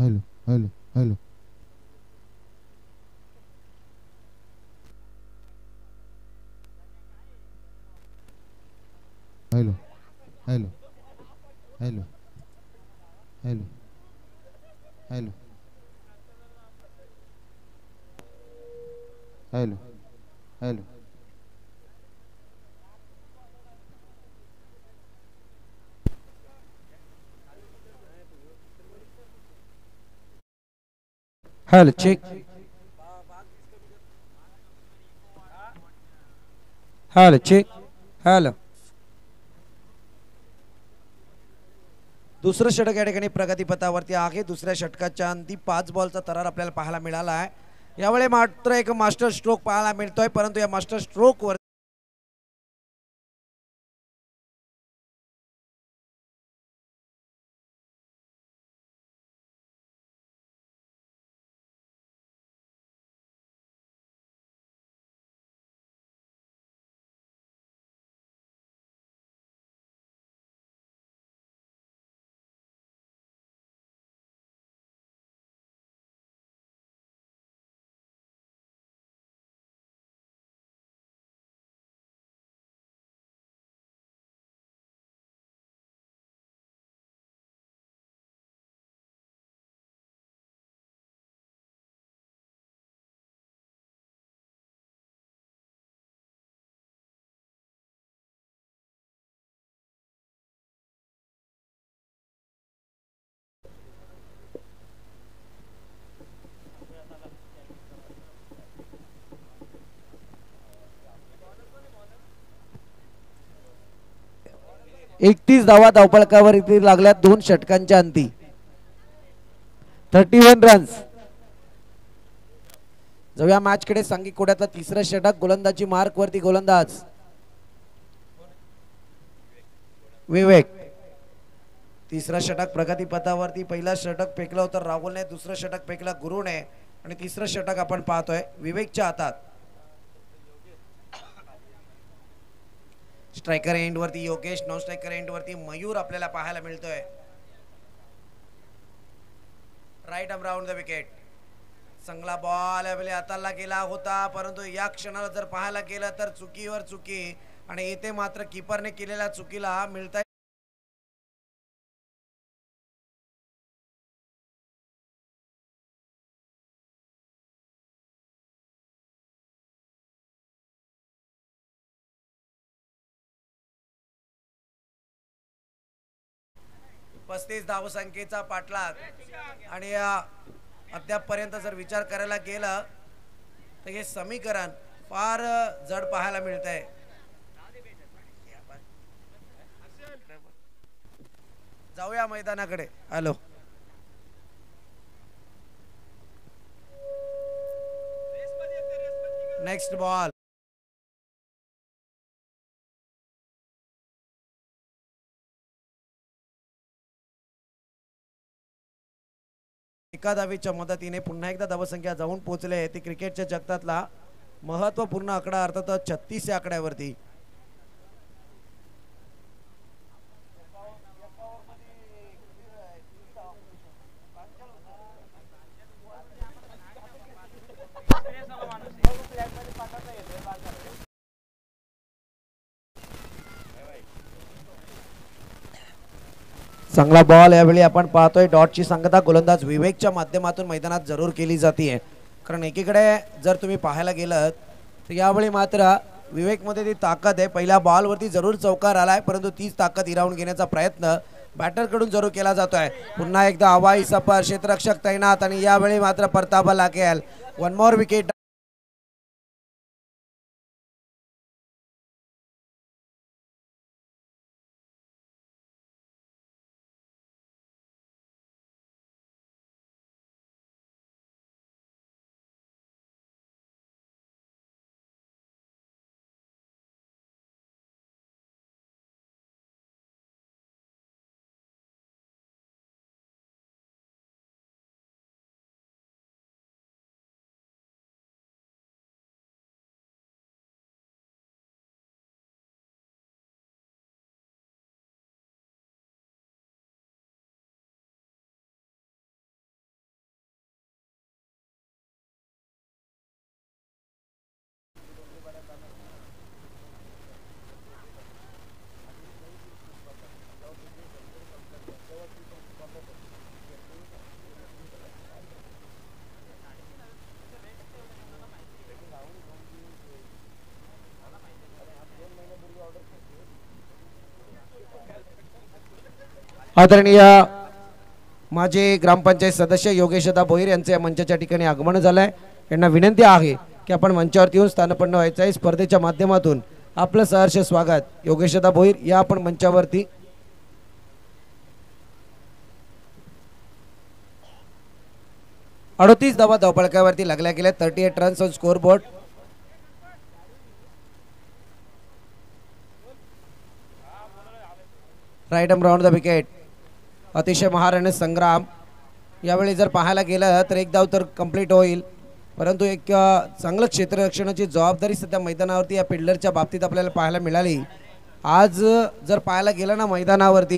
Hello hello hello hello hello hello hello hello hello hello hello check. Hello check. Hello. दुसरं षटक या ठिकाणी प्रगतीपथावरती आहे. दुसऱ्या षटकाच्या अंती 5 बॉलचा तरार आपल्याला पाहायला मिळाला आहे. यावेळी मात्र एक मास्टर स्ट्रोक पाहायला मिळतोय, परंतु या मास्टर स्ट्रोक वर एकतीस धावा धावपळकावरती लागल्या 2 षटकांच्या अंती. 31 रन्स. जाऊया मॅच कडे. सांघिक कोड्यातला तिसरा षटक. गोलंदाजी मार्क वरती गोलंदाज विवेक. तिसरा षटक प्रगतीपथावरती. पहिला षटक फेकलं होतं राहुलने, दुसरं षटक फेकलं गुरुने आणि तिसरं षटक आपण पाहतोय विवेकच्या हातात. स्ट्रायकर एंड वरती योगेश, नॉन स्ट्रायकर एंड वरती मयूर आपल्याला पाहायला मिळतोय. Right arm round the wicket. चांगला बॉल यावेळी हाताला गेला होता, परंतु या क्षणाला जर पाहायला गेलं तर चुकीवर चुकी आणि इथे मात्र कीपरने केलेल्या चुकीला मिळतंय पस्तीस धावसंख्येचा पाठलाग. आणि अद्यापपर्यंत जर विचार करायला गेलं तर हे समीकरण फार जड पाहायला मिळतंय. जाऊया मैदानाकडे. हॅलो. Next ball. एका धावेच्या मदतीने पुन्हा एकदा धावसंख्या जाऊन पोहोचले. ती क्रिकेटच्या जगतातला महत्वपूर्ण आकडा, अर्थात 36 या आकड्यावरती. चांगला बॉल यावेळी आपण पाहतोय. डॉटची सांगता गोलंदाज विवेकच्या माध्यमातून मैदानात जरूर केली जाते, कारण एकीकडे जर तुम्ही पाहायला गेलं तर यावेळी मात्र विवेकमध्ये ती ताकद आहे. पहिल्या बॉलवरती जरूर चौकार आलाय, परंतु तीच ताकद हिरावून घेण्याचा प्रयत्न बॅटरकडून जरूर केला जातोय. पुन्हा एकदा हवाई सफर, क्षेत्ररक्षक तैनात आणि यावेळी मात्र परतावा लागेल. 1 मोर विकेट. आदरणीय माजी ग्रामपंचायत सदस्य योगेशदा भोईर यांचे या मंचाच्या ठिकाणी आगमन झालंय. यांना विनंती आहे की आपण मंचावरती येऊन स्थानपन्न व्हायचं आहे. स्पर्धेच्या माध्यमातून आपलं सहर्ष स्वागत. योगेशदा भोईर या आपण मंचावरती. 38 धावा धावपळकावरती लागल्या गेल्या. 38 runs on score board. Right arm round the wicket. अतिशय महारण्य संग्राम. यावेळी जर पाहायला गेलं तर एक धाव तर कंप्लीट होईल, परंतु एक चांगलं क्षेत्ररक्षणाची जबाबदारी सध्या मैदानावरती या फिल्डरच्या बाबतीत आपल्याला पाहायला मिळाली. आज जर पाहायला गेलं ना मैदानावरती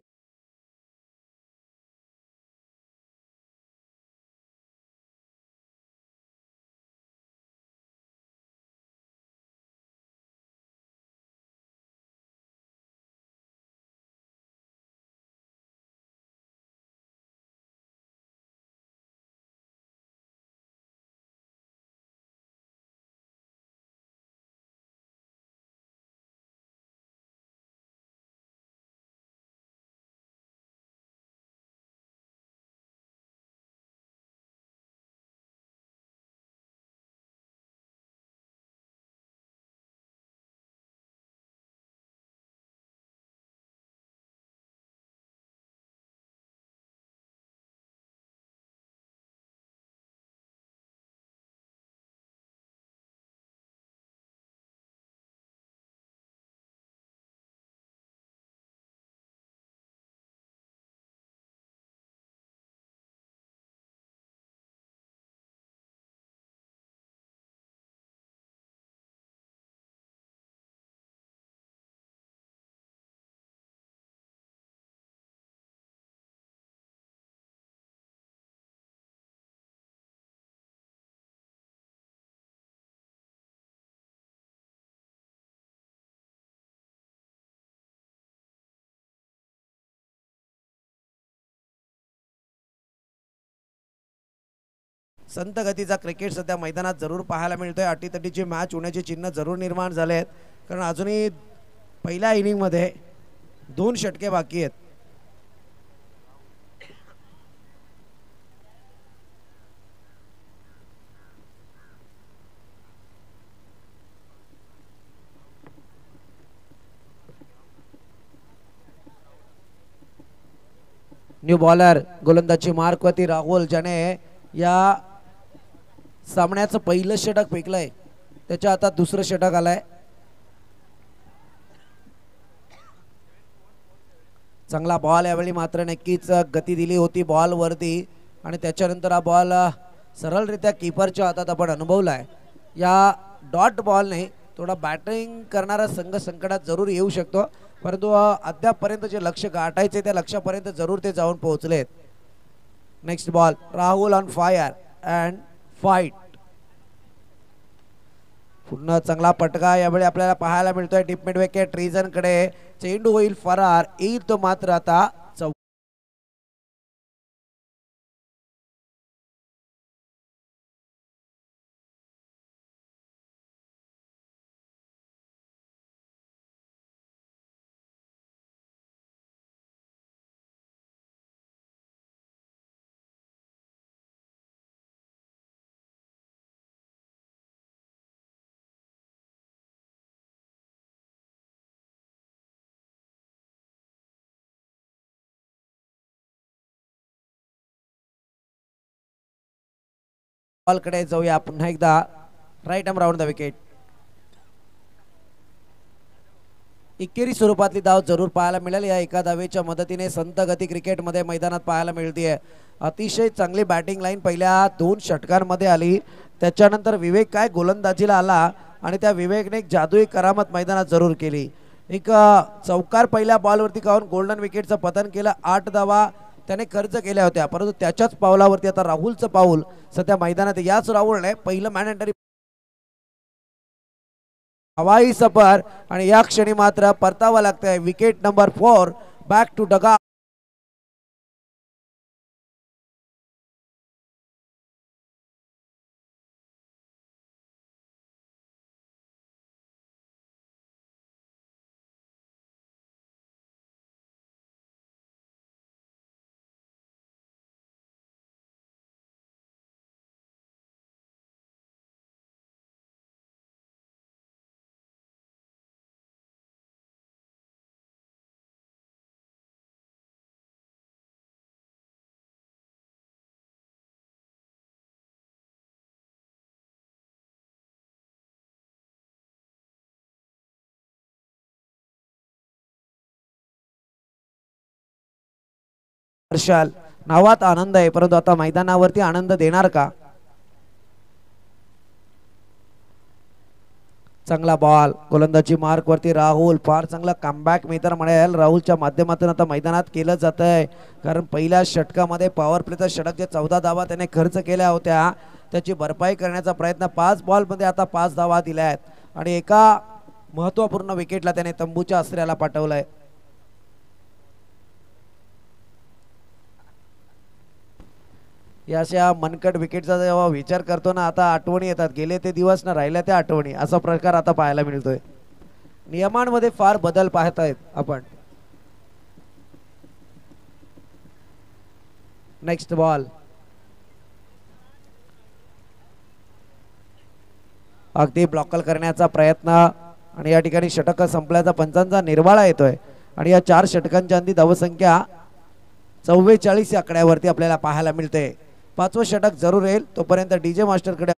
संत गतीचा क्रिकेट सध्या मैदानात जरूर पाहायला मिळतोय. अटीतटीची मॅच होण्याचे चिन्ह जरूर निर्माण झाले आहेत, कारण अजूनही पहिल्या इनिंगमध्ये 2 षटके बाकी आहेत. न्यू बॉलर गोलंदाजी मार्कवरती राहुल, ज्याने या सामन्याचं पहिलं षटक फेकलंय, त्याच्या आता दुसरं षटक आलंय. चांगला बॉल यावेळी मात्र नक्कीच गती दिली होती बॉल वरती, आणि त्याच्यानंतर हा बॉल सरळरित्या कीपरच्या हातात आपण अनुभवलाय. या डॉट बॉलने थोडा बॅटिंग करणारा संघ संकटात जरूर येऊ शकतो, परंतु अद्यापपर्यंत जे लक्ष्य गाठायचे त्या लक्ष्यापर्यंत जरूर ते जाऊन पोहोचलेत. Next ball, Rahul on fire and fight. पुन्हा चांगला पटका यावेळी आपल्याला पाहायला मिळतोय. डीप मिड विकेट रिजन कडे चेंडू होईल फरार, येईल तो मात्र आता बॉल कडे जाऊया पुन्हा एकदा. Right arm round the wicket. एकेरी स्वरूपातली धाव जरूर पाहायला मिळेल. या एका धावेच्या मदतीने संत गती क्रिकेटमध्ये मैदानात पाहायला मिळते. अतिशय चांगली बॅटिंग लाईन पहिल्या 2 षटकांमध्ये आली. त्याच्यानंतर विवेक काय गोलंदाजीला आला आणि त्या विवेकने एक जादुई करामत मैदानात जरूर केली. एक चौकार पहिल्या बॉलवरती काढून गोल्डन विकेटचं पतन केलं. 8 धावा त्याने खर्च केल्या होत्या, परंतु त्याच्याच पावलावरती आता राहुलचं पाऊल सध्या मैदानात. याच राहुलने पहिलं मॅन्डेटरी हवाई सफर, आणि या क्षणी मात्र परतावा लागतंय. विकेट नंबर 4 बॅक टू डगा. हर्षल नावात आनंद आहे, परंतु आता मैदानावरती आनंद देणार का? चांगला बॉल, गोलंदाजी मार्क वरती राहुल, फार चांगला कमबॅक मी तर म्हणेल राहुलच्या माध्यमातून आता मैदानात केलं जात आहे. कारण पहिल्या षटकामध्ये पॉवर प्लेचा षटक जे 14 धावा त्याने खर्च केल्या होत्या त्याची भरपाई करण्याचा प्रयत्न 5 बॉलमध्ये आता 5 धावा दिल्या आहेत आणि एका महत्त्वपूर्ण विकेटला त्याने तंबूच्या आश्रयाला पाठवलंय. या अशा मनकट विकेटचा जेव्हा विचार करतो ना आता आठवणी येतात, गेले ते दिवस ना राहिल्या त्या आठवणी, असा प्रकार आता पाहायला मिळतोय. नियमांमध्ये फार बदल पाहतायत आपण. नेक्स्ट बॉल, अगदी ब्लॉकल करण्याचा प्रयत्न आणि या ठिकाणी षटक संपल्याचा पंचांचा निर्वाळा येतोय आणि या 4 षटकांच्या अंती धावसंख्या 44 या आकड्यावरती आपल्याला पाहायला मिळते. 5वं षटक जरूर येईल, तोपर्यंत डीजे मास्टर कडे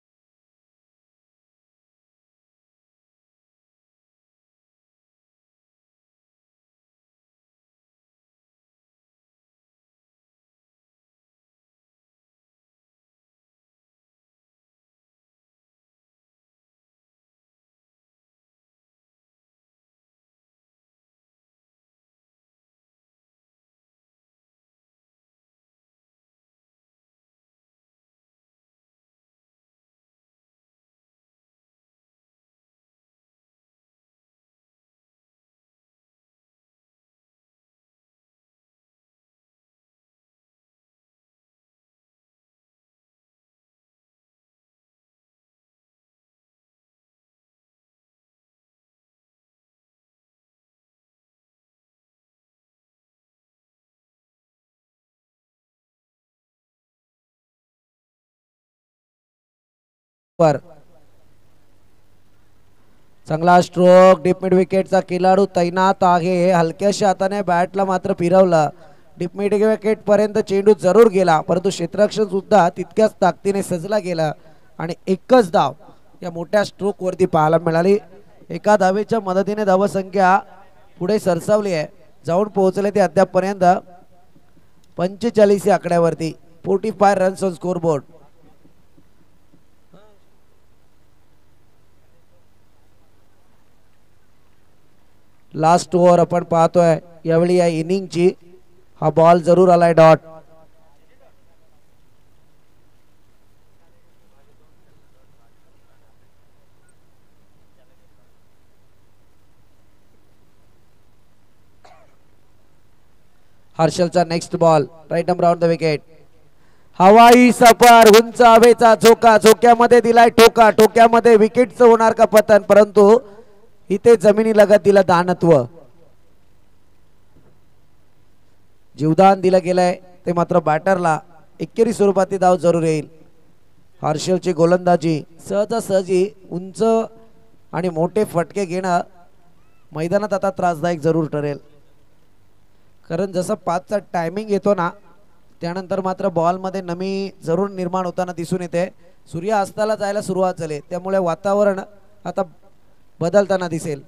वर चांगला स्ट्रोक, डीप मिड विकेटचा खिलाडू तैनात आहे. हलक्याशा हाताने बॅटला मात्र फिरवलं, डीप मिड विकेट पर्यंत चेंडू जरूर गेला, परंतु क्षेत्ररक्षण सुद्धा तितक्याच ताकदीने सजला गेला आणि एकच धाव या मोठ्या स्ट्रोक वरती पाहायला मिळाली. एका धावेच्या मदतीने धावसंख्या पुढे सरसावली आहे, जाऊन पोहोचले ते अद्यापपर्यंत 45 या आकड्यावरती. 45 runs on score board. Last over आपण पाहतोय यावेळी या इनिंगची. हा बॉल जरूर आलाय डॉट. हर्षलचा next ball, right arm round the wicket. हवाई सफर, उंच हवेचा झोका, झोक्यामध्ये दिलाय ठोका, ठोक्यामध्ये विकेटचं होणार का पतन, परंतु इथे जमिनी लगत दिलं दानत्व. जीवदान दिलं गेलंय ते मात्र बॅटरला एकेरी स्वरूपात धाव जरूर येईल. हर्षलची गोलंदाजी सहजासहजी उंच आणि मोठे फटके घेणं मैदानात आता त्रासदायक जरूर ठरेल. कारण जसं 5चा टायमिंग येतो ना त्यानंतर मात्र बॉलमध्ये नमी जरूर निर्माण होताना दिसून येते. सूर्य अस्ताला जायला सुरुवात झाली, त्यामुळे वातावरण आता बदलताना दिसेल.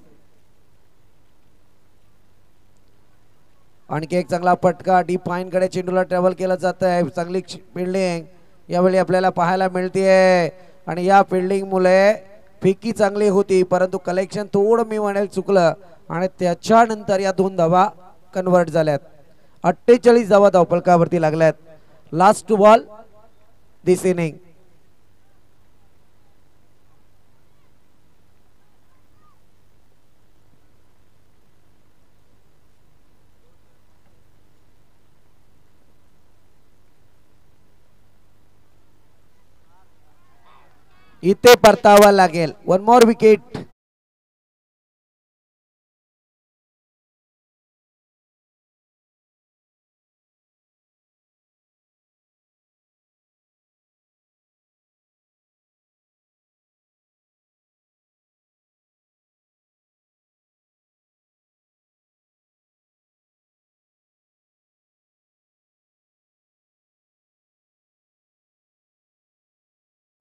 आणखी एक चांगला फटका, डीप फाईन कडे चेंडूला ट्रॅव्हल केलं जात आहे. चांगली फिल्डिंग यावेळी आपल्याला पाहायला मिळतेय आणि या फिल्डिंग मुळे फेकी चांगली होती, परंतु कलेक्शन थोडं मी म्हणेल चुकलं आणि त्याच्यानंतर या 2 धावा कन्वर्ट झाल्यात. 48 धावा धावफलकावरती लागल्यात. लास्ट बॉल दिस इनिंग. इथे परतावा लागेल. 1 मोर विकेट.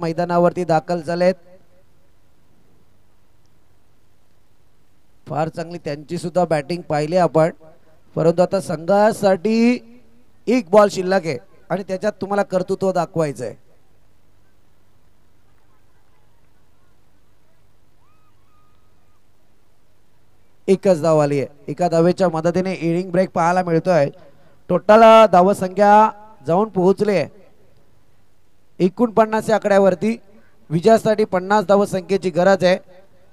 मैदानावरती दाखल झालेत. फार चांगली त्यांची सुद्धा बॅटिंग पाहिली आपण, परंतु आता संघासाठी एक बॉल शिल्लक आहे आणि त्याच्यात तुम्हाला कर्तृत्व दाखवायचं आहे. एकच धाव आली आहे. एका धावेच्या मदतीने इनिंग ब्रेक पाहायला मिळतोय. टोटल धावसंख्या जाऊन पोहोचले 49 या आकड्यावरती. विजयासाठी 50 धावसंख्येची गरज आहे.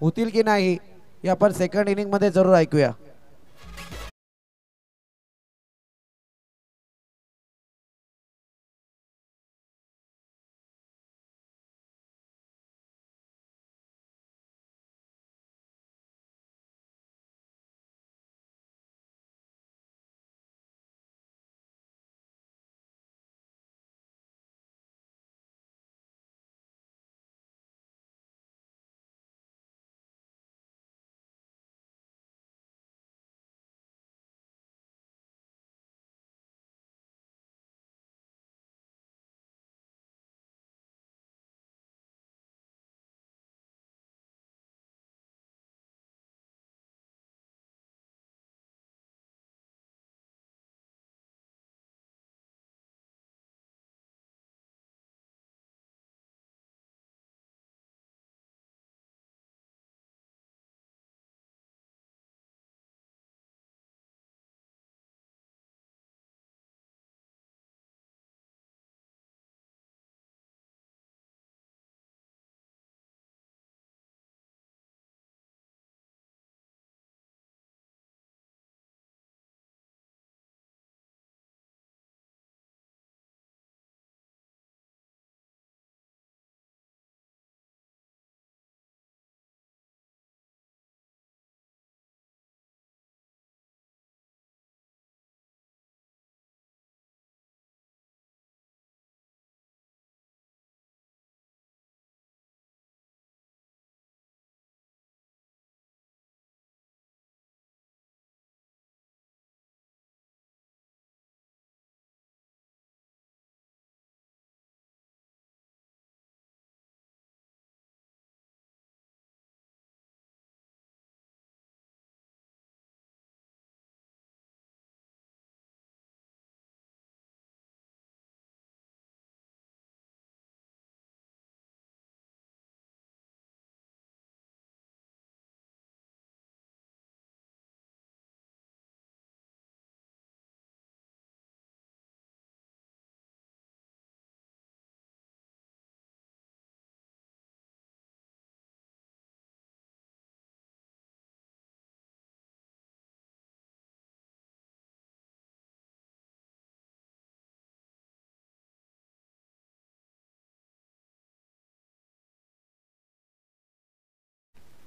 होतील की नाही हे आपण सेकंड इनिंग मध्ये जरूर ऐकूया.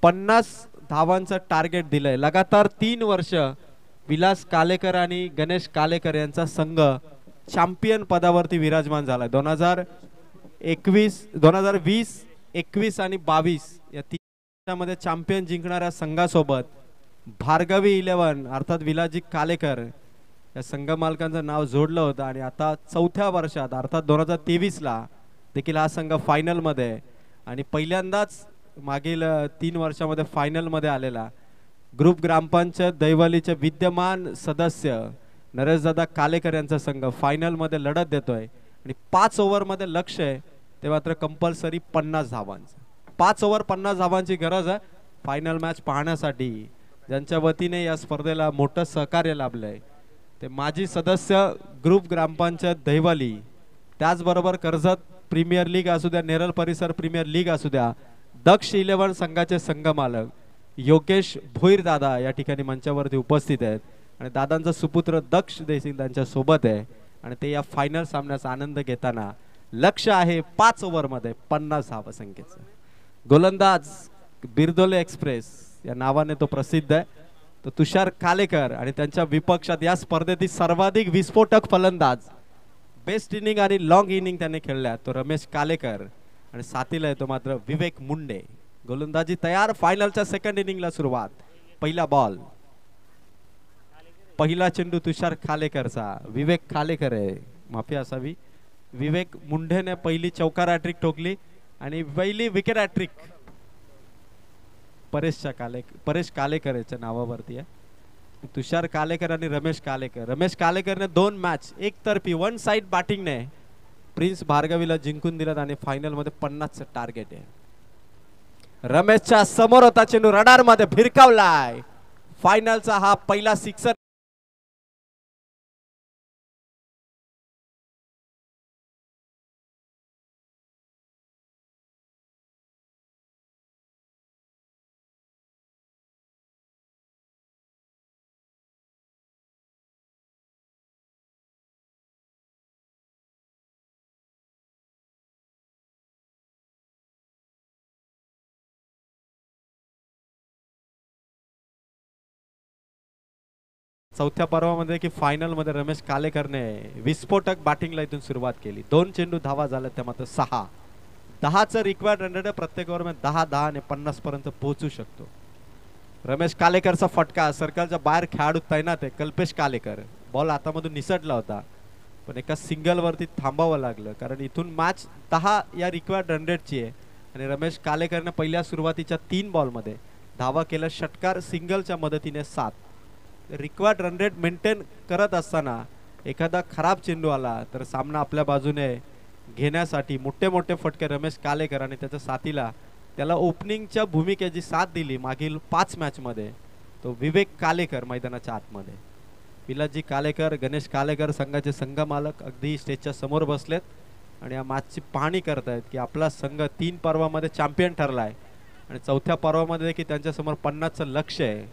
पन्नास धावांचं टार्गेट दिलंय. लगातार 3 वर्ष विलास कालेकर आणि गणेश कालेकर यांचा संघ चॅम्पियन पदावरती विराजमान झालाय. 2021, 2020, 21 आणि 22 या 3 वर्षामध्ये चॅम्पियन जिंकणाऱ्या संघासोबत भार्गवी 11 अर्थात विलासजी कालेकर या संघ मालकांचं नाव जोडलं होतं. आणि आता 4थ्या वर्षात अर्थात 2023 ला देखील हा संघ फायनल मध्ये आणि पहिल्यांदाच मागील 3 वर्षामध्ये फायनल मध्ये आलेला ग्रुप ग्रामपंचायत दैवलीचे विद्यमान सदस्य नरेशदादा कालेकर यांचा संघ फायनल मध्ये लढत देतोय. आणि 5 ओव्हर मध्ये लक्ष आहे ते मात्र कंपल्सरी 50 धावांचं. 5 ओव्हर 50 धावांची गरज आहे फायनल मॅच पाहण्यासाठी. ज्यांच्या वतीने या स्पर्धेला मोठं सहकार्य लाभलंय ते माजी सदस्य ग्रुप ग्रामपंचायत दैवली, त्याचबरोबर कर्जत प्रीमियर लीग असू द्या, नेरळ परिसर प्रीमियर लीग असू द्या, दक्ष 11 संघाचे संघ मालक योगेश भोईर दादा या ठिकाणी मंचावरती उपस्थित आहेत. आणि दादांचा सुपुत्र दक्ष देखील त्यांच्या सोबत आहे. आणि ते या फायनल सामन्याचा आनंद घेताना लक्ष आहे 5 ओव्हर मध्ये 50 धावसंख्येचं. गोलंदाज बिरदोले एक्सप्रेस या नावाने तो प्रसिद्ध आहे. तो तुषार कालेकर आणि त्यांच्या विपक्षात या स्पर्धेतील सर्वाधिक विस्फोटक फलंदाज, बेस्ट इनिंग आणि लॉंग इनिंग त्याने खेळल्या तो रमेश कालेकर. आणि साथीला आहे तो मात्र विवेक मुंडे. गोलंदाजी तयार. फायनलच्या सेकंड इनिंगला सुरुवात. पहिला बॉल, पहिला चेंडू तुषार कालेकरचा. विवेक कालेकर आहे, माफी असावी, विवेक मुंडेने पहिली चौकार हॅट्रिक ठोकली आणि पहिली विकेट हॅट्रिक परेश कालेकर याच्या नावावरती आहे. तुषार कालेकर आणि रमेश कालेकर. रमेश कालेकरने 2 मॅच एकतर्फी वन साइड बॅटिंगने प्रिन्स भार्गवीला जिंकून दिलात आणि फायनल मध्ये 50चं टार्गेट आहे. रमेशच्या समोर होता चेंडू, रडार मध्ये भिरकावलाय. फायनलचा हा पहिला सिक्सर. चौथ्या पर्वामध्ये की फायनल मध्ये रमेश कालेकरने विस्फोटक बॅटिंगला इथून सुरुवात केली. 2 चेंडू धावा झाल्या, त्या मात्र 6. 10चं रिक्वायर्ड रन रेट प्रत्येक ओव्हर मध्ये 10 आणि 50 पर्यंत पोहोचू शकतो. रमेश कालेकरचा फटका, सर्कलच्या बाहेर खेळाडू तैनात आहे कल्पेश कालेकर. बॉल हातामधून निसटला होता, पण एका सिंगल वरती थांबावं लागलं, कारण इथून मॅच 10 या रिक्वायर्ड रन रेटची आहे. आणि रमेश कालेकरने पहिल्या सुरुवातीच्या 3 बॉलमध्ये धावा केला, षटकार सिंगलच्या मदतीने 7. रिक्वायर्ड रन रेट मेंटेन करत असताना एखादा खराब चेंडू आला तर सामना आपल्या बाजूने घेण्यासाठी मोठे मोठे फटके रमेश कालेकर आणि त्याच्या साथीला, त्याला ओपनिंगच्या भूमिकेची साथ दिली मागील 5 मॅचमध्ये तो विवेक कालेकर मैदानाच्या आतमध्ये. विलासजी कालेकर, गणेश कालेकर संघाचे संघ मालक अगदी स्टेजच्या समोर बसलेत आणि या मॅचची पाहणी करतायत की आपला संघ 3 पर्वामध्ये चॅम्पियन ठरलाय आणि चौथ्या पर्वामध्ये की त्यांच्यासमोर 50चं लक्ष आहे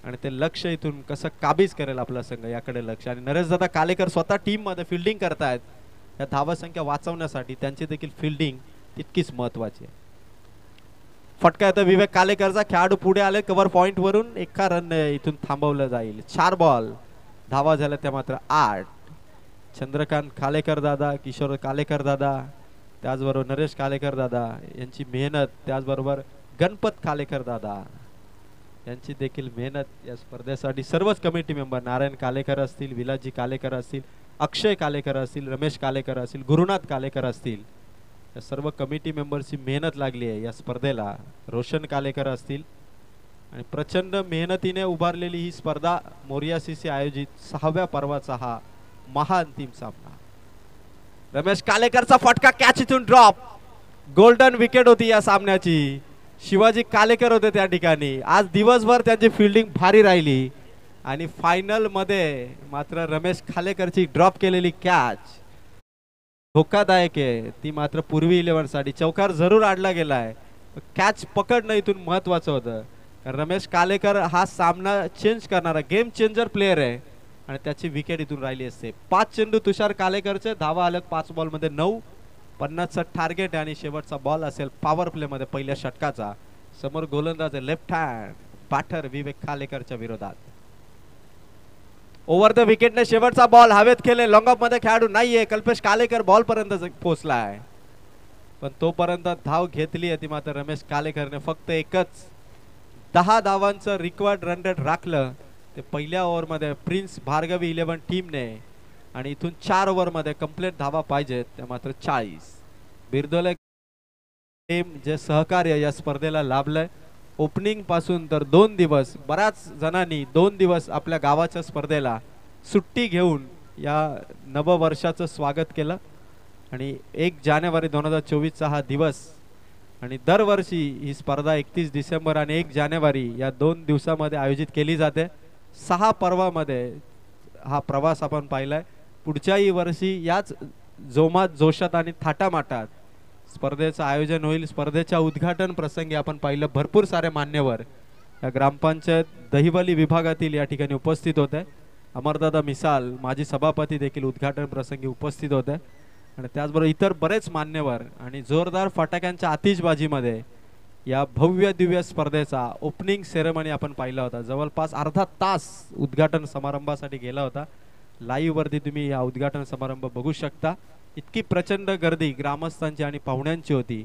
आणि ते लक्ष इथून कसं काबीज करेल आपला संघ याकडे लक्ष. आणि नरेशदादा कालेकर स्वतः टीम मध्ये फिल्डिंग करतायत. या धावसंख्या वाचवण्यासाठी त्यांची देखील फिल्डिंग तितकीच महत्वाची आहे. फटका येतो विवेक कालेकरचा, खेळाडू पुढे आले कव्हर पॉइंट वरून, एका रन इथून थांबवलं जाईल. 4 बॉल, धावा झाल्या त्या मात्र 8. चंद्रकांत कालेकर दादा, किशोर कालेकर दादा, त्याचबरोबर नरेश कालेकर दादा यांची मेहनत, त्याचबरोबर गणपत कालेकर दादा यांची देखील मेहनत या स्पर्धेसाठी. सर्वच कमिटी मेंबर, नारायण कालेकर असतील, विलासजी कालेकर असतील, अक्षय कालेकर असतील, रमेश कालेकर असतील, गुरुनाथ कालेकर असतील, या सर्व कमिटी मेंबरची मेहनत लागली आहे या स्पर्धेला. रोशन कालेकर असतील आणि प्रचंड मेहनतीने उभारलेली ही स्पर्धा मोरियासीसी आयोजित 6व्या पर्वाचा हा महाअंतिम सामना. रमेश कालेकरचा फटका, कॅच इथून ड्रॉप. गोल्डन विकेट होती या सामन्याची. शिवाजी कालेकर होते त्या ठिकाणी. आज दिवसभर त्यांची फिल्डिंग भारी राहिली आणि फायनल मध्ये मात्र रमेश कालेकरची ड्रॉप केलेली कॅच धोकादायक आहे. ती मात्र पूर्वी 11 साठी चौकार जरूर आडला गेलाय, कॅच पकडणं इथून महत्वाचं होतं. रमेश कालेकर हा सामना चेंज करणारा गेम चेंजर प्लेयर आहे आणि त्याची विकेट इथून राहिली असते. 5 चेंडू तुषार कालेकरचे, धावा आल्या 5 बॉल मध्ये 9. 50चं टार्गेट आणि शेवटचा बॉल असेल पॉवर प्ले मध्ये पहिल्या षटकाचा. समोर गोलंदाज लेफ्ट हँड बॅटर विवेक कालेकरच्या विरोधात. ओव्हर द विकेटने शेवटचा बॉल हवेत केले, लॉंग ऑफ मध्ये खेळाडू नाहीये. कल्पेश कालेकर बॉल पर्यंत पोहोचलाय, पण तोपर्यंत धाव घेतली आहे ती मात्र रमेश कालेकरने. फक्त एकच 10 धावांचं रिक्वायर्ड रन रेट राखलं ते पहिल्या ओव्हर मध्ये प्रिन्स भार्गवी 11 टीमने, आणि इथून 4 ओव्हर मध्ये कंप्लीट धावा पाहिजेत त्या मात्र 40. बिरदोले जे सहकार्य या स्पर्धेला लाभलंय. ओपनिंग पासून तर 2 दिवस, बऱ्याच जणांनी 2 दिवस आपल्या गावाच्या स्पर्धेला सुट्टी घेऊन या नववर्षाचं स्वागत केलं आणि 1 जानेवारी 2024चा हा दिवस. आणि दरवर्षी ही स्पर्धा 31 डिसेंबर आणि 1 जानेवारी या 2 दिवसामध्ये आयोजित केली जाते. 6 पर्वामध्ये हा प्रवास आपण पाहिलाय. पुढच्याही वर्षी याच जोमात, जोशात आणि थाटामाटात स्पर्धेचं आयोजन होईल. स्पर्धेच्या उद्घाटन प्रसंगी आपण पाहिलं भरपूर सारे मान्यवर या ग्रामपंचायत दहिवली विभागातील या ठिकाणी उपस्थित होते. अमरदादा मिसाल माजी सभापती देखील उद्घाटन प्रसंगी उपस्थित होते आणि त्याचबरोबर इतर बरेच मान्यवर. आणि जोरदार फटाक्यांच्या आतिषबाजीमध्ये या भव्य दिव्य स्पर्धेचा ओपनिंग सेरेमनी आपण पाहिला होता. जवळपास अर्धा तास उद्घाटन समारंभासाठी गेला होता. लाईव्ह वरती तुम्ही या उद्घाटन समारंभ बघू शकता. इतकी प्रचंड गर्दी ग्रामस्थांची आणि पाहुण्यांची होती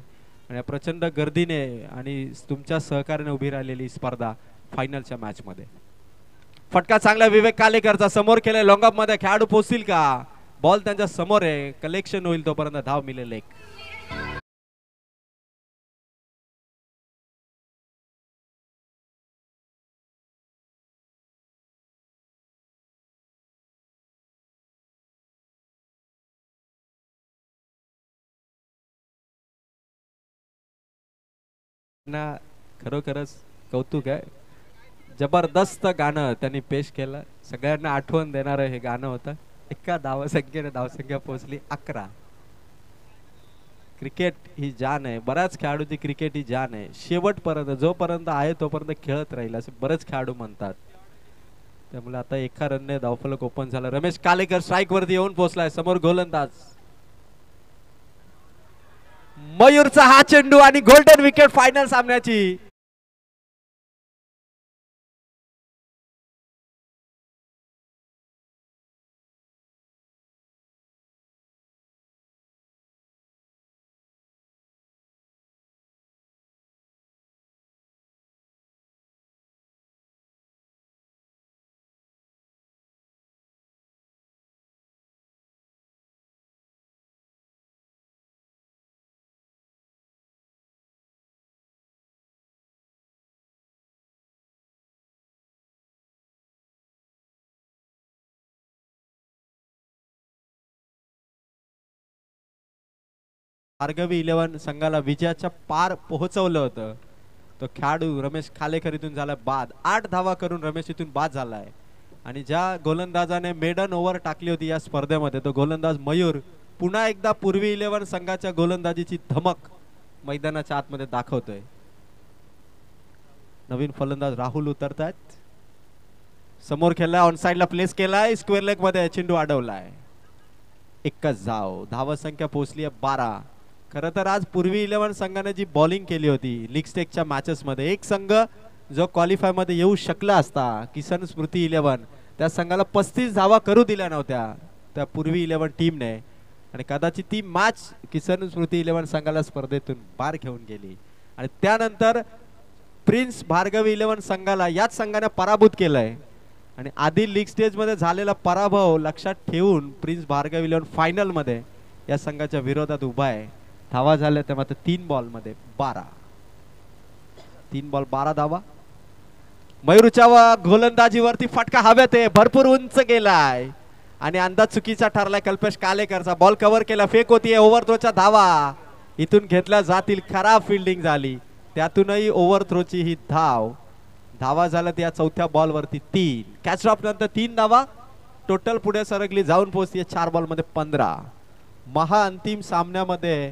आणि या प्रचंड गर्दीने आणि तुमच्या सहकार्याने उभी राहिलेली स्पर्धा फायनलच्या मॅच मध्ये. फटका चांगला विवेक कालेकरचा, समोर केले, लॉंग ऑफ मध्ये खेळाडू पोहोचतील का? बॉल त्यांच्या समोर आहे, कलेक्शन होईल तोपर्यंत धाव मिळेल एक. ना खरोखरच कौतुक आहे. जबरदस्त गाणं त्यांनी पेश केलं. सगळ्यांना आठवण देणारं हे गाणं होतं. एका धावसंख्येने धावसंख्या पोहोचली 11. क्रिकेट ही जान आहे. बऱ्याच खेळाडूची क्रिकेट ही जान आहे. शेवटपर्यंत जोपर्यंत आहे तोपर्यंत खेळत राहील असे बरेच खेळाडू म्हणतात. त्यामुळे आता एका रनने धावफलक ओपन झाला. रमेश कालेकर स्ट्राईक वरती येऊन पोहोचलाय. समोर गोलंदाज मयूरचा हा चेंडू आणि गोल्डन विकेट फायनल सामन्याची. भार्गवी 11 संघाला विजयाच्या पार पोहोचवलं होतं. तो खेळाडू रमेश खालेकर इथून झाला बाद. 8 धावा करून रमेश इथून बाद झालाय. आणि ज्या गोलंदाजाने मेडन ओव्हर टाकली होती या स्पर्धेमध्ये तो गोलंदाज मयूर पुन्हा एकदा पूर्वी 11 संघाच्या गोलंदाजीची धमक मैदानाच्या आतमध्ये दाखवतोय. नवीन फलंदाज राहुल उतरतायत. समोर खेळलाय, ऑन साइडला प्लेस केलाय, स्क्वेअर लेग मध्ये चेंडू अडवलाय. एकच धाव. धावसंख्या पोहोचली आहे 12. खरं तर आज पूर्वी 11 संघाने जी बॉलिंग केली होती लीग स्टेकच्या मॅचेस मध्ये, एक संघ जो क्वालिफाय मध्ये येऊ शकला असता किसन स्मृती 11, त्या संघाला 35 धावा करू दिल्या नव्हत्या त्या पूर्वी 11 टीमने. आणि कदाचित ती मॅच किसन स्मृती 11 संघाला स्पर्धेतून बाहेर घेऊन गेली. आणि त्यानंतर प्रिन्स भार्गवी 11 संघाला याच संघाने पराभूत केलंय. आणि आधी लीग स्टेज मध्ये झालेला पराभव लक्षात ठेवून प्रिन्स भार्गवी 11 फायनल मध्ये या संघाच्या विरोधात उभा आहे. धावा झाल्या त्या मात्र 3 बॉल मध्ये 12. 3 बॉल 12 धावा. मयूरच्या गोलंदाजीवरती फटका हवेत आहे, भरपूर उंच गेलाय आणि अंदाज चुकीचा ठरलाय कल्पेश कालेकरचा. बॉल कव्हर केला, फेक होतीये, ओव्हर थ्रोच्या धावा इथून घेतल्या जातील. खराब फिल्डिंग झाली, त्यातूनही ओव्हर थ्रोची ही धाव. धावा झाल्या त्या चौथ्या बॉल वरती 3. कॅच ड्रॉप नंतर 3 धावा. टोटल पुढे सरकली, जाऊन पोहोचली 4 बॉल मध्ये 15. महाअंतिम सामन्यामध्ये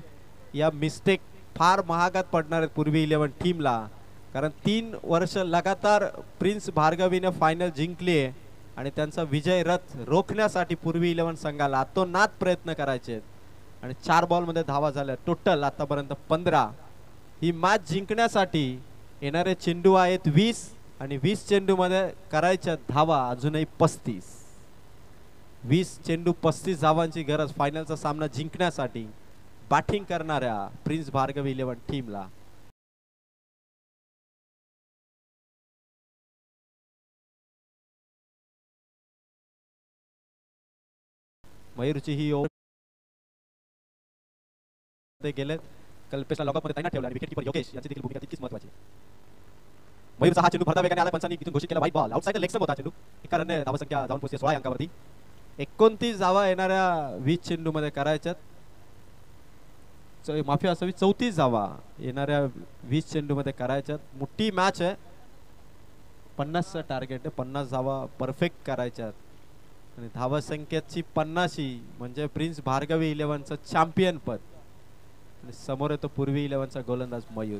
या मिस्टेक फार महागात पडणार आहेत पूर्वी 11 टीमला. कारण 3 वर्ष लगातार प्रिन्स भार्गवीने फायनल जिंकली आहे आणि त्यांचा विजय रथ रोखण्यासाठी पूर्वी 11 संघाला अतोनात प्रयत्न करायचे आहेत. आणि 4 बॉल मध्ये धावा झाल्या टोटल आतापर्यंत 15. ही मॅच जिंकण्यासाठी येणारे चेंडू आहेत 20 आणि 20 चेंडू मध्ये करायच्या धावा अजूनही 35. 20 चेंडू 35 धावांची गरज फायनलचा सामना जिंकण्यासाठी बॅटिंग करणाऱ्या प्रिन्स भार्गवी 11 टीमला. मयूरची ही ओव्हर गेलेत. कल्पेशला लॉकअप मध्ये तैनात ठेवला आणि विकेट कीपर योगेश यांची देखील भूमिका तितकीच महत्त्वाची. मयूरचा हा चेंडू भरता वेगाने आला, पंचांनी इथून घोषित केला white ball. Outside leg stump होता चेंडू. एका रनने धावसंख्या जाऊन पोहोचली 16 अंकावरती. 29 धावा येणाऱ्या 20 चेंडू मध्ये करायच्यात. माफी असावी, 34 धावा येणाऱ्या 20 चेंडू मध्ये करायच्यात. मोठी मॅच आहे. 50चं टार्गेट आहे. 50 धावा परफेक्ट करायच्यात आणि धावा संख्येची 50 म्हणजे प्रिन्स भार्गवी 11चं चॅम्पियन पद. आणि समोर येतो पूर्वी 11चा गोलंदाज मयूर.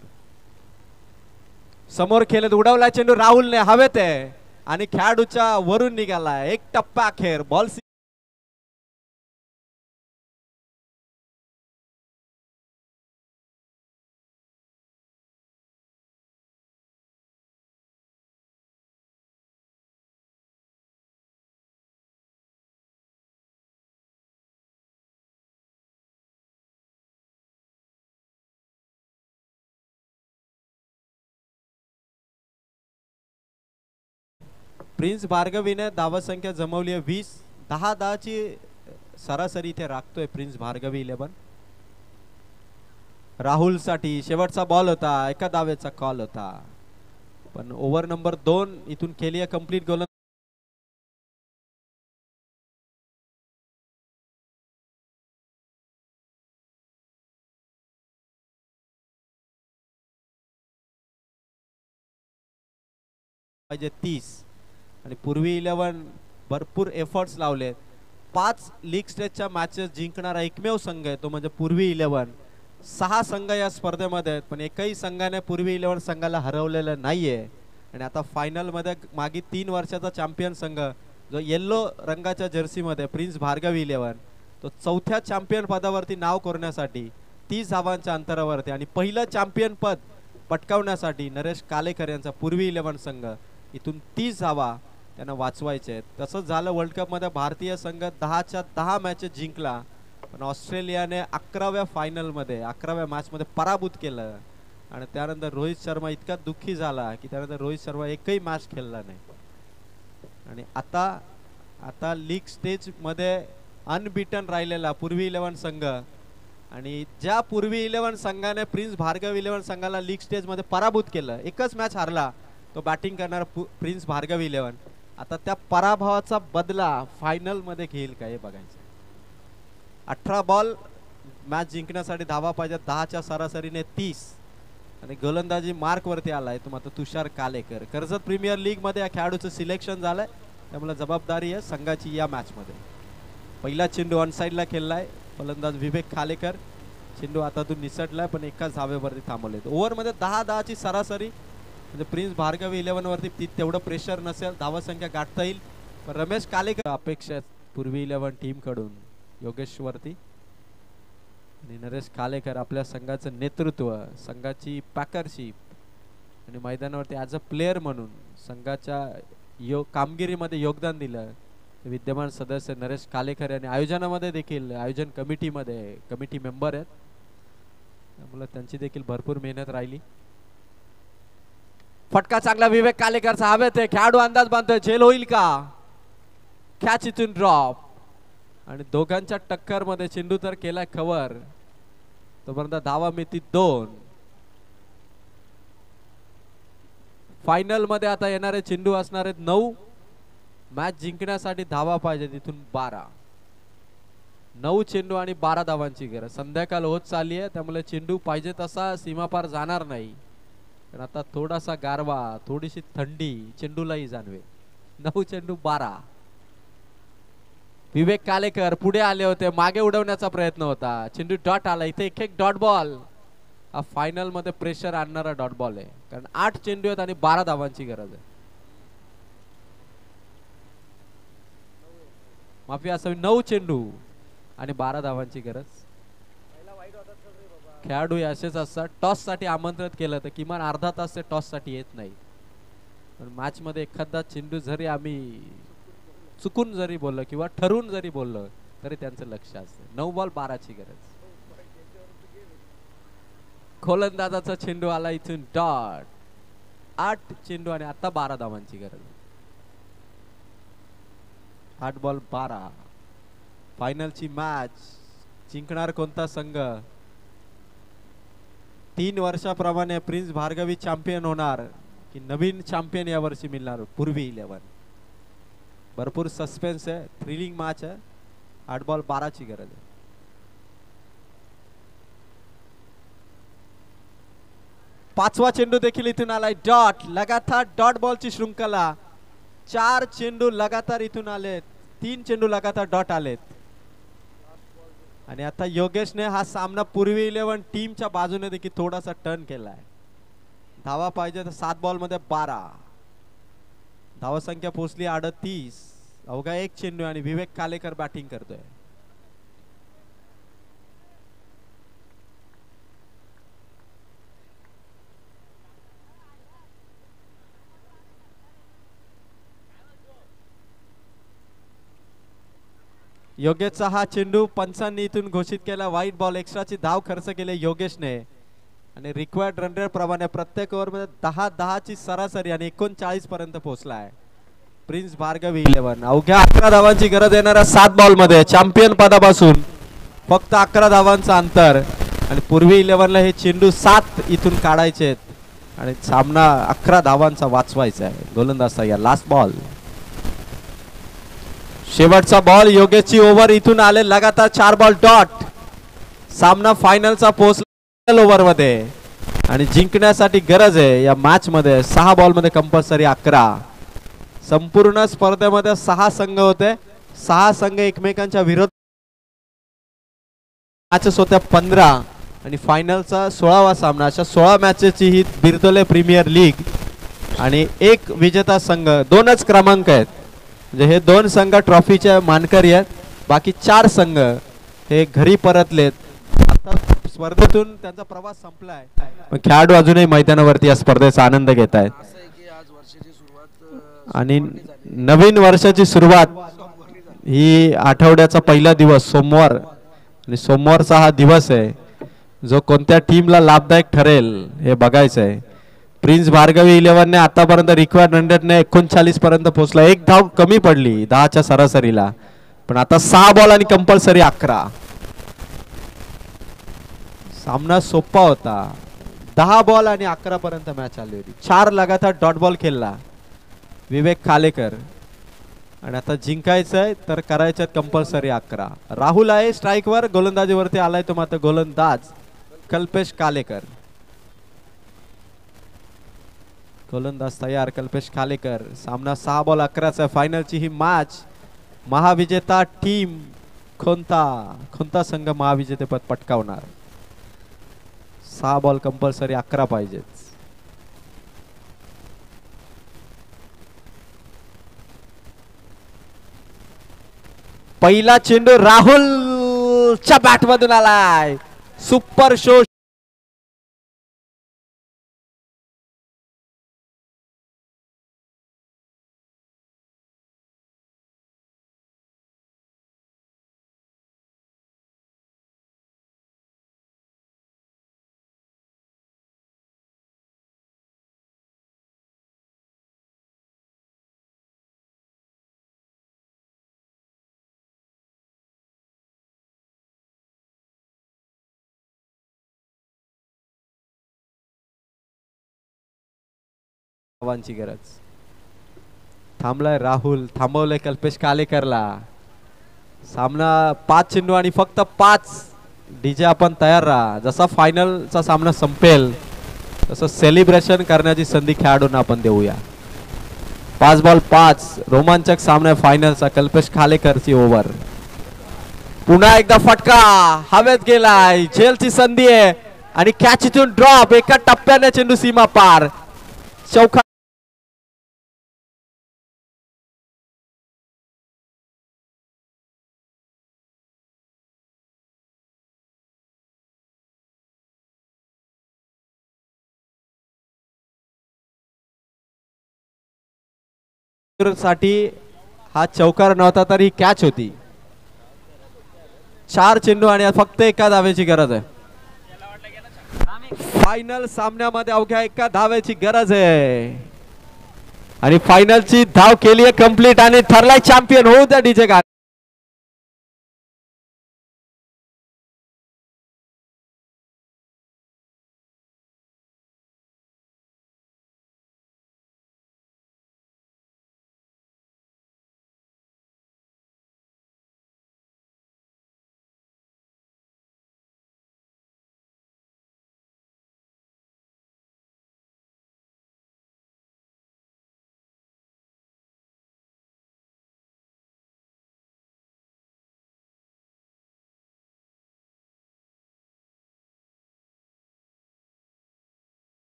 समोर खेळत उडवला चेंडू राहुलने हवेत आहे आणि खेळाडूच्या वरून निघाला. एक टप्पा अखेर बॉल प्रिन्स भार्गवीने धावसंख्या जमवली आहे 20. 10-10ची सरासरी इथे राखतोय प्रिन्स भार्गवी 11. राहुल साठी शेवटचा बॉल होता, एका धावेचा कॉल होता, पण ओव्हर नंबर 2 इथून केली आहे कंप्लीट. गोलंदाज पाहिजे 30 आणि पूर्वी 11 भरपूर एफर्ट्स लावले. 5 लीग स्टेजच्या मॅचेस जिंकणारा एकमेव संघ आहे तो म्हणजे पूर्वी 11. 6 संघ या स्पर्धेमध्ये आहेत पण एकही संघाने पूर्वी 11 संघाला हरवलेलं नाहीये. आणि आता फायनल मध्ये मागे 3 वर्षाचा चॅम्पियन संघ जो येल्लो रंगाच्या जर्सीमध्ये प्रिन्स भार्गव 11 तो चौथ्या चॅम्पियन पदावरती नाव करण्यासाठी 30 धावांच्या अंतरावरती आणि पहिलं चॅम्पियन पद पटकावण्यासाठी नरेश कालेकर यांचा पूर्वी 11 संघ इथून 30 धावा त्यांना वाचवायचे आहेत. तसंच झालं वर्ल्ड कप मध्ये भारतीय संघ 10च्या 10 मॅचेस जिंकला पण ऑस्ट्रेलियाने 11व्या फायनल मध्ये 11व्या मॅच मध्ये पराभूत केलं. आणि त्यानंतर रोहित शर्मा इतका दुःखी झाला की त्यानंतर रोहित शर्मा एकही मॅच खेळला नाही. आणि आता लीग स्टेज मध्ये अनबीटन राहिलेला पूर्वी 11 संघ आणि ज्या पूर्वी 11 संघाने प्रिन्स भार्गव 11 संघाला लीग स्टेज मध्ये पराभूत केलं, एकच मॅच हारला तो बॅटिंग करणारा प्रिन्स भार्गव 11, आता त्या पराभवाचा बदला फायनल मध्ये घेईल का हे बघायचं. 18 बॉल मॅच जिंकण्यासाठी धावा पाहिजे 10च्या सरासरीने 30 आणि गोलंदाजी मार्क वरती आलाय तो मात्र तुषार कालेकर. कर्जत प्रीमियर लीग मध्ये या खेळाडूचं सिलेक्शन झालंय त्यामुळे जबाबदारी आहे संघाची या मॅच मध्ये. पहिला चेंडू ऑन साइडला खेळलाय फलंदाज विवेक खालेकर. चेंडू हातातून निसटलाय पण एकाच धावेवरती थांबवले. ओव्हर मध्ये 10-10ची सरासरी म्हणजे प्रिन्स भार्गव 11 वरती तेवढं प्रेशर नसेल, धावा संख्या गाठता येईल पण रमेश कालेकर अपेक्षा पूर्वी 11 टीम कडून योगेश वरती आणि नरेश कालेकर आपल्या संघाचं नेतृत्व, संघाची पॅकरशिप आणि मैदानावरती ॲज अ प्लेयर म्हणून संघाच्या कामगिरीमध्ये योगदान दिलं विद्यमान सदस्य नरेश कालेकर यांनी. आयोजनामध्ये देखील आयोजन कमिटीमध्ये कमिटी मेंबर आहेत त्यामुळे त्यांची देखील भरपूर मेहनत राहिली. फटका चांगला विवेक कालेकरचा हवेत आहे. खेळाडू अंदाज बांधतोय झेल होईल का, कॅच इथून ड्रॉप आणि दोघांच्या टक्कर मध्ये चेंडू तर केलाय कव्हर. तोपर्यंत धावा मिती 2. फायनल मध्ये आता येणारे चेंडू असणार आहेत 9. मॅच जिंकण्यासाठी धावा पाहिजे तिथून 12. 9 चेंडू आणि 12 धावांची गरज. संध्याकाळ होत चालली आहे त्यामुळे चेंडू पाहिजे तसा सीमापार जाणार नाही पण आता थोडासा गारवा, थोडीशी थंडी चेंडूलाही जाणवे. 9 चेंडू 12. विवेक कालेकर पुढे आले होते, मागे उडवण्याचा प्रयत्न होता, चेंडू डॉट आला. इथे एक डॉट बॉल. हा फायनल मध्ये प्रेशर आणणारा डॉट बॉल आहे कारण 8 चेंडू आहेत आणि 12 धावांची गरज आहे. माफी असावी, 9 चेंडू आणि 12 धावांची गरज. खेळाडू असेच असतात, टॉस साठी आमंत्रित केलं तर किमान अर्धा तास ते टॉस साठी येत नाही पण मॅच मध्ये एखादा चेंडू जरी आम्ही चुकून जरी बोललो किंवा ठरवून जरी बोललो तरी त्यांचं लक्ष असतं. 9 बॉल 12ची गरज. गोलंदाजाचा चेंडू आला इथून डॉट. 8 चेंडू आणि आता 12 धावांची गरज. 8 बॉल 12. फायनलची मॅच जिंकणार कोणता संघ. 3 वर्षाप्रमाणे प्रिन्स भार्गवी चॅम्पियन होणार की नवीन चॅम्पियन यावर्षी मिळणार पूर्वी 11. भरपूर सस्पेन्स आहे, थ्रिलिंग मॅच आहे. 8 बॉल 12ची गरज आहे. पाचवा चेंडू देखील इथून आलाय डॉट. लगातार डॉट बॉलची शृंखला. 4 चेंडू लगातार इथून आलेत, 3 चेंडू लगातार डॉट आलेत आणि आता योगेशने हा सामना पूर्वी 11 टीमच्या बाजूने देखील थोडासा टर्न केलाय. धावा पाहिजे तर 7 बॉल मध्ये 12. धावा संख्या पोहोचली 38. अवघा 1 चेंडू आणि विवेक कालेकर बॅटिंग करतोय. योगेशचा हा चेंडू पंचांनी इथून घोषित केला वाईट बॉल. एक्स्ट्राची धाव खर्च केली योगेशने आणि रिक्वायर्ड रन रेट प्रमाणे प्रत्येक ओव्हर मध्ये 10-10ची सरासरी आणि 39 पर्यंत पोहोचलाय प्रिन्स भार्गव 11. अवघ्या 11 धावांची गरज येणाऱ्या 7 बॉल मध्ये चॅम्पियन पदापासून फक्त 11 धावांचं अंतर आणि पूर्वी 11ला हे चेंडू 7 इथून काढायचे आहेत आणि सामना 11 धावांचा वाचवायचा आहे. गोलंदाज या लास्ट बॉल, शेवटचा बॉल. योगेशची ओव्हर इथून आले लगातार 4 बॉल डॉट. सामना फायनलचा पोहोचला ओव्हर मध्ये. आणि जिंकण्यासाठी गरज आहे या मॅच मध्ये 6 बॉल मध्ये कंपल्सरी 11. संपूर्ण स्पर्धेमध्ये 6 संघ होते. 6 संघ एकमेकांच्या विरोध मॅचेस होत्या 15 आणि फायनलचा 16वा सामना. अशा 16 मॅचेसची ही बिरदोले प्रीमियर लीग आणि एक विजेता संघ 2च क्रमांक आहेत. म्हणजे हे 2 संघ ट्रॉफीचे मानकरी आहेत. बाकी 4 संघ हे घरी परतलेत. आता स्पर्धेतून त्यांचा प्रवास संपलाय. खेळाडू अजूनही मैदानावरती या स्पर्धेचा आनंद घेत आहेत. आणि नवीन वर्षाची सुरुवात ही आठवड्याचा पहिला दिवस सोमवार आणि सोमवारचा हा दिवस आहे जो कोणत्या टीमला लाभदायक ठरेल हे बघायचं आहे. प्रिन्स भार्गवी 11ने आतापर्यंत रिक्वायर्ड 100ने 39 पर्यंत पोहोचला. 1 धाव कमी पडली 10च्या सरासरीला. पण आता 6 बॉल आणि कंपल्सरी 11. सामना सोपा होता. 10 बॉल आणि 11 पर्यंत मॅच आली होती. 4 लगातार डॉट बॉल खेळला विवेक खालेकर. आणि आता जिंकायचंय तर करायचं कंपल्सरी 11. राहुल आहे स्ट्राइक वर. गोलंदाजीवरती आलाय तो मात्र गोलंदाज कल्पेश कालेकर. गोलंदाज तयार कल्पेश कालेकर. सामना 6 बॉल 11चा. फायनलची ही मॅच. महाविजेता टीम कोणता संघ महाविजेतेपद पटकावणार. 6 बॉल कंपल्सरी 11 पाहिजेत. पहिला चेंडू राहुलच्या बॅट मधून आलाय. सुपर शो ची गरज. थांबलाय राहुल. थांबवलंय कल्पेश कालेकरला. सामना 5 चेंडू आणि फक्त 5. डीजे आपण तयार राहा. जसा फायनलचा सामना संपेल तसं सेलिब्रेशन करण्याची संधी खेळाडूंना आपण देऊया. 5 बॉल 5. रोमांचक सामना फायनलचा. कल्पेश कालेकरची ओव्हर. पुन्हा एकदा फटका हवेत गेलाय. झेलची संधी आहे आणि कॅच इथून ड्रॉप. एका टप्प्याने चेंडू सीमा पार. चौका साठी हा चौकार नव्हता तर ही कॅच होती. 4 चेंडू आणि फक्त एका धावेची गरज आहे. फायनल सामन्यामध्ये अवघ्या एका धावेची गरज आहे आणि फायनलची धाव केली आहे कंप्लीट आणि ठरलाय चॅम्पियन. होऊ द्या डीजे.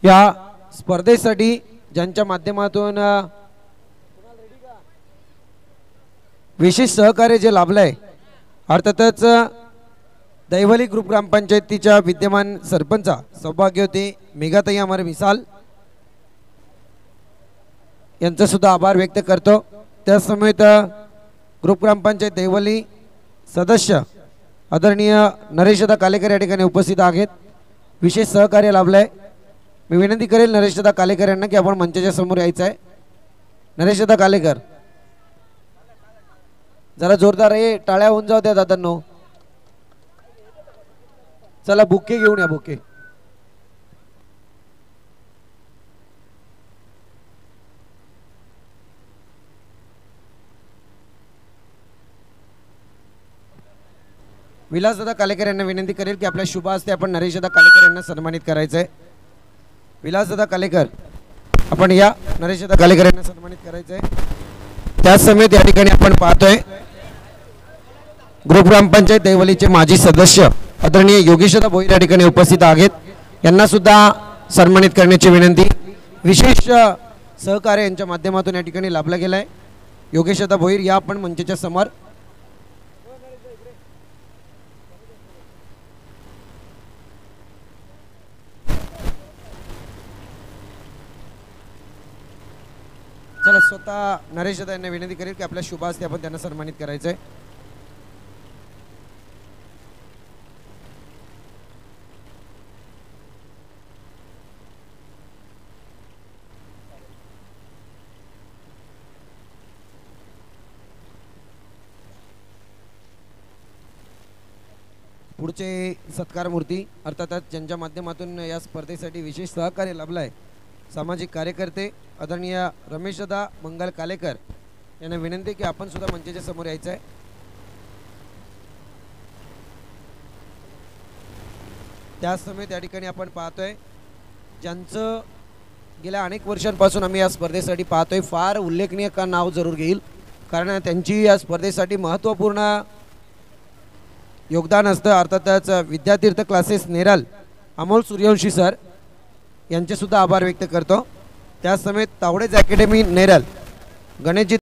या स्पर्धेसाठी ज्यांच्या माध्यमातून विशेष सहकार्य जे लाभलंय, अर्थातच दैवली ग्रुप ग्रामपंचायतीच्या विद्यमान सरपंच सौभाग्यवती मेघाताई अमर मिसाल यांचा सुद्धा आभार व्यक्त करतो। त्यासमेत ग्रुप ग्रामपंचायत दैवली सदस्य आदरणीय नरेशदा कालेकर या ठिकाणी उपस्थित आहेत, विशेष सहकार्य लाभलंय। मी विनंती करेल नरेशदा कालेकर यांना की आपण मंचाच्या समोर यायचं आहे। नरेशदा कालेकर जरा जोरदार टाळ्या होऊन जाऊ द्या दादांनो। चला बुके घेऊन या, बुके। विलासदादा कालेकर यांना विनंती करेल की आपल्या शुभ हस्ते आपण नरेशदा कालेकर यांना सन्मानित करायचं आहे। विलासदादा कालेकर आपण या, नरेशदा कालेकर यांना सन्मानित करायचं आहे। त्याच समेत या ठिकाणी आपण पाहतोय ग्रुप ग्रामपंचायत दैवलीचे माजी सदस्य आदरणीय योगेशदा भोईर या ठिकाणी उपस्थित आहेत, यांना सुद्धा सन्मानित करण्याची विनंती। विशेष सहकार्य यांच्या माध्यमातून या ठिकाणी लाभलं गेलं आहे। योगेशदा भोईर या आपण मंचाच्या समोर। चला स्वतः नरेशदा यांना विनंती करेल की आपल्या शुभ हस्ते आपण त्यांना सन्मानित करायचं आहे। पुढचे सत्कार मूर्ती अर्थातच ज्यांच्या माध्यमातून या स्पर्धेसाठी विशेष सहकार्य लाभलं आहे, सामाजिक कार्यकर्ते आदरणीय रमेशदा मंगल कालेकर यांना विनंती की आपण सुद्धा मंचाच्या समोर यायचं आहे। त्याच समेत या ठिकाणी आपण पाहतोय ज्यांचं गेल्या अनेक वर्षांपासून आम्ही या स्पर्धेसाठी पाहतोय, फार उल्लेखनीय का नाव जरूर घेईल, कारण त्यांची या स्पर्धेसाठी महत्त्वपूर्ण योगदान असतं। अर्थातच विद्यातीर्थ क्लासेस नेरल अमोल सूर्यवंशी सर यांचे सुद्धा आभार व्यक्त करतो। त्याच समेत तावडेज अकॅडमी नेरल गणेशजी